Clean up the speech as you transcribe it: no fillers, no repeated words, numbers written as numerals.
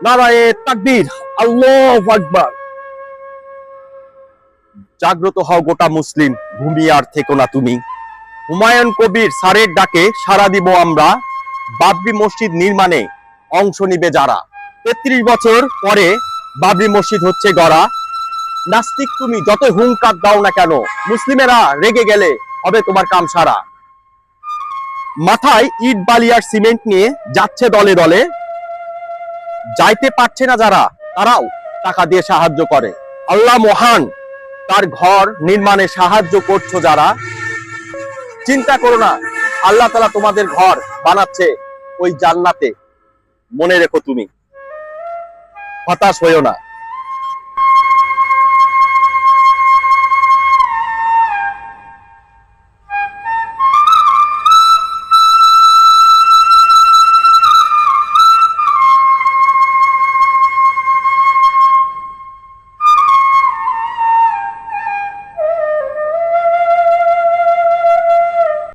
নারায়ে তাকবীর, আল্লাহু আকবার। জাগ্রত হও গোটা মুসলিম, ঘুমিয়ে আর থেকো না তুমি। হুমায়ুন কবির স্যারের ডাকে সাড়া দিব আমরা, বাবরি মসজিদ নির্মাণে অংশ নিবে যারা। ৩৩ বছর পরে বাবরি মসজিদ হচ্ছে গড়া। নাস্তিক তুমি যত হুঙ্কার দাও না কেন, মুসলিমেরা রেগে গেলে হবে তোমার কাম সারা। মাথায় ইট বালি আর সিমেন্ট নিয়ে যাচ্ছে দলে দলে, যাইতে পারছে না যারা তারাও টাকা দিয়ে সাহায্য করে। আল্লাহ মহান, তার ঘর নির্মাণে সাহায্য করছো যারা, চিন্তা করো না, আল্লাহ তাআলা তোমাদের ঘর বানাচ্ছে ওই জান্নাতে। মনে রেখো তুমি, হতাশ হইও না।